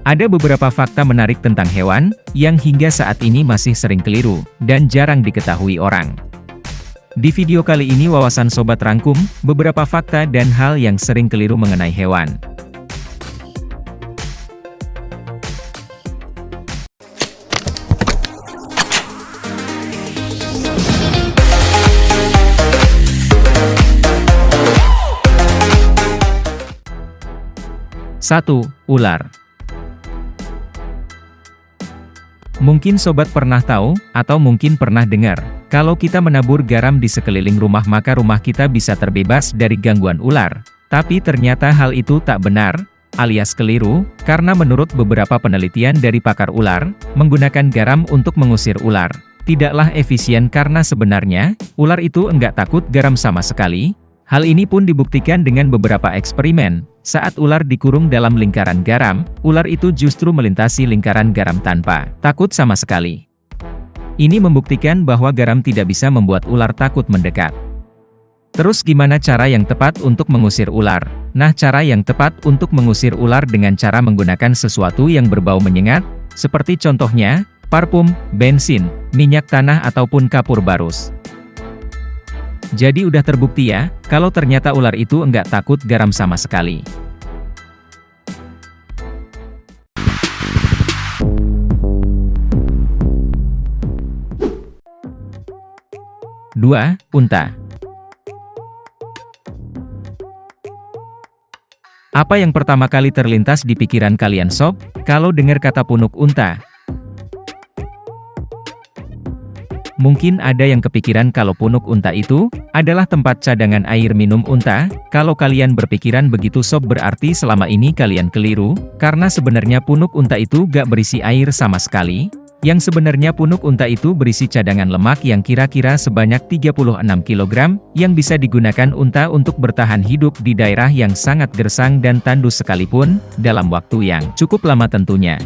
Ada beberapa fakta menarik tentang hewan, yang hingga saat ini masih sering keliru, dan jarang diketahui orang. Di video kali ini wawasan sobat rangkum, beberapa fakta dan hal yang sering keliru mengenai hewan. Satu, ular. Mungkin sobat pernah tahu, atau mungkin pernah dengar, kalau kita menabur garam di sekeliling rumah maka rumah kita bisa terbebas dari gangguan ular. Tapi ternyata hal itu tak benar, alias keliru, karena menurut beberapa penelitian dari pakar ular, menggunakan garam untuk mengusir ular tidaklah efisien karena sebenarnya, ular itu enggak takut garam sama sekali. Hal ini pun dibuktikan dengan beberapa eksperimen. Saat ular dikurung dalam lingkaran garam, ular itu justru melintasi lingkaran garam tanpa takut sama sekali. Ini membuktikan bahwa garam tidak bisa membuat ular takut mendekat. Terus gimana cara yang tepat untuk mengusir ular? Nah, cara yang tepat untuk mengusir ular dengan cara menggunakan sesuatu yang berbau menyengat, seperti contohnya, parfum, bensin, minyak tanah ataupun kapur barus. Jadi udah terbukti ya, kalau ternyata ular itu enggak takut garam sama sekali. Dua, unta. Apa yang pertama kali terlintas di pikiran kalian sob, kalau dengar kata punuk unta? Mungkin ada yang kepikiran kalau punuk unta itu adalah tempat cadangan air minum unta. Kalau kalian berpikiran begitu sob berarti selama ini kalian keliru, karena sebenarnya punuk unta itu gak berisi air sama sekali. Yang sebenarnya punuk unta itu berisi cadangan lemak yang kira-kira sebanyak 36 kg, yang bisa digunakan unta untuk bertahan hidup di daerah yang sangat gersang dan tandus sekalipun, dalam waktu yang cukup lama tentunya.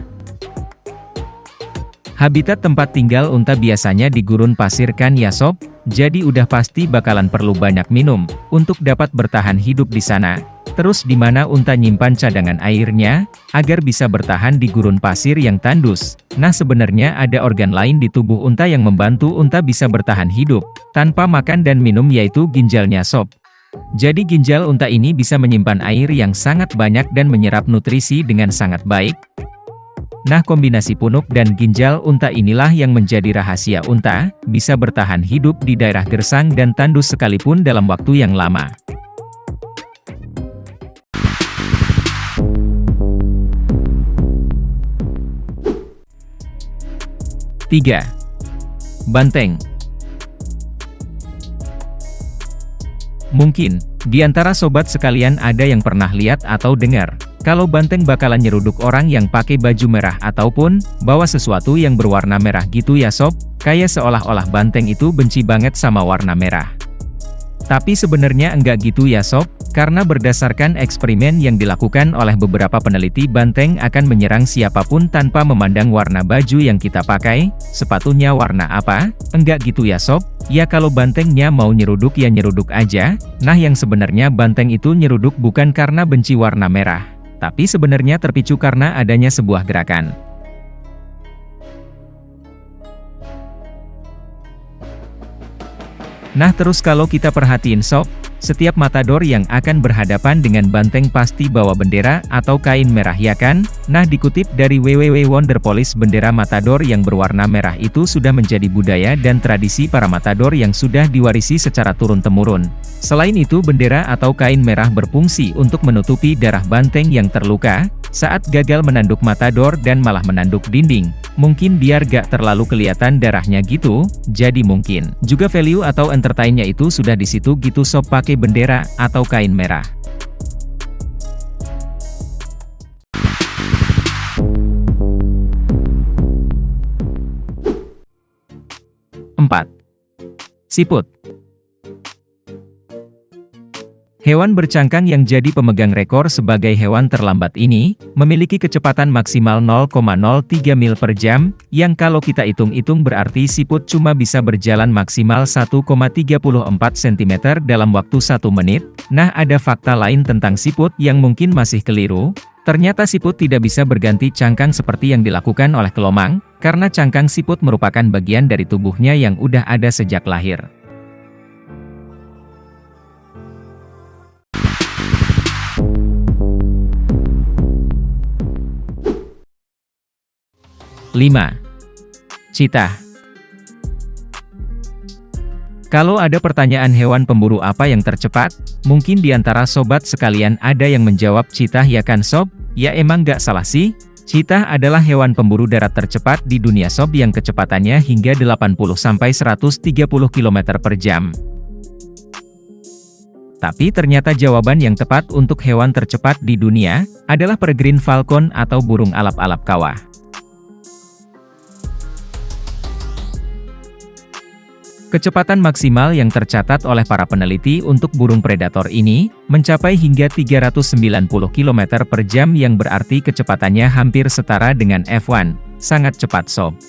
Habitat tempat tinggal unta biasanya di gurun pasir kan ya sob, jadi udah pasti bakalan perlu banyak minum, untuk dapat bertahan hidup di sana. Terus di mana unta nyimpan cadangan airnya, agar bisa bertahan di gurun pasir yang tandus? Nah sebenarnya ada organ lain di tubuh unta yang membantu unta bisa bertahan hidup, tanpa makan dan minum yaitu ginjalnya sob. Jadi ginjal unta ini bisa menyimpan air yang sangat banyak dan menyerap nutrisi dengan sangat baik. Nah kombinasi punuk dan ginjal unta inilah yang menjadi rahasia unta, bisa bertahan hidup di daerah gersang dan tandus sekalipun dalam waktu yang lama. Tiga, banteng. Mungkin, di antara sobat sekalian ada yang pernah lihat atau dengar, kalau banteng bakalan nyeruduk orang yang pakai baju merah ataupun bawa sesuatu yang berwarna merah gitu ya sob, kayak seolah-olah banteng itu benci banget sama warna merah. Tapi sebenarnya enggak gitu ya sob, karena berdasarkan eksperimen yang dilakukan oleh beberapa peneliti banteng akan menyerang siapapun tanpa memandang warna baju yang kita pakai, sepatunya warna apa, enggak gitu ya sob. Ya kalau bantengnya mau nyeruduk ya nyeruduk aja. Nah yang sebenarnya banteng itu nyeruduk bukan karena benci warna merah, tapi sebenarnya terpicu karena adanya sebuah gerakan. Nah terus kalau kita perhatiin sob, setiap matador yang akan berhadapan dengan banteng pasti bawa bendera atau kain merah ya kan? Nah dikutip dari www.wonderpolis, bendera matador yang berwarna merah itu sudah menjadi budaya dan tradisi para matador yang sudah diwarisi secara turun-temurun. Selain itu bendera atau kain merah berfungsi untuk menutupi darah banteng yang terluka, saat gagal menanduk matador dan malah menanduk dinding. Mungkin biar gak terlalu kelihatan darahnya gitu, jadi mungkin juga value atau entertainnya itu sudah di situ gitu sob pakai bendera atau kain merah. Empat, siput. Hewan bercangkang yang jadi pemegang rekor sebagai hewan terlambat ini, memiliki kecepatan maksimal 0,03 mil per jam, yang kalau kita hitung-hitung berarti siput cuma bisa berjalan maksimal 1,34 cm dalam waktu 1 menit. Nah, ada fakta lain tentang siput yang mungkin masih keliru. Ternyata siput tidak bisa berganti cangkang seperti yang dilakukan oleh kelomang, karena cangkang siput merupakan bagian dari tubuhnya yang udah ada sejak lahir. Lima. Cheetah. Kalau ada pertanyaan hewan pemburu apa yang tercepat, mungkin di antara sobat sekalian ada yang menjawab cheetah ya kan sob? Ya emang gak salah sih, cheetah adalah hewan pemburu darat tercepat di dunia sob yang kecepatannya hingga 80-130 km per jam. Tapi ternyata jawaban yang tepat untuk hewan tercepat di dunia, adalah peregrine falcon atau burung alap-alap kawah. Kecepatan maksimal yang tercatat oleh para peneliti untuk burung predator ini, mencapai hingga 390 km per jam yang berarti kecepatannya hampir setara dengan F1, sangat cepat sob.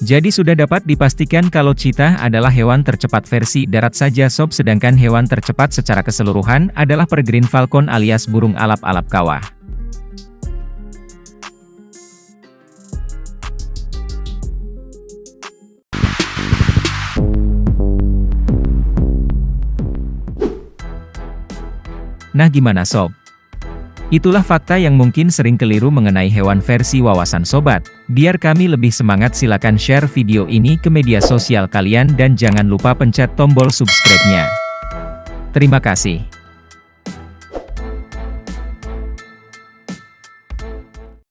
Jadi sudah dapat dipastikan kalau cheetah adalah hewan tercepat versi darat saja sob, sedangkan hewan tercepat secara keseluruhan adalah peregrine falcon alias burung alap-alap kawah. Nah gimana sob? Itulah fakta yang mungkin sering keliru mengenai hewan versi wawasan sobat. Biar kami lebih semangat, silakan share video ini ke media sosial kalian dan jangan lupa pencet tombol subscribe-nya. Terima kasih.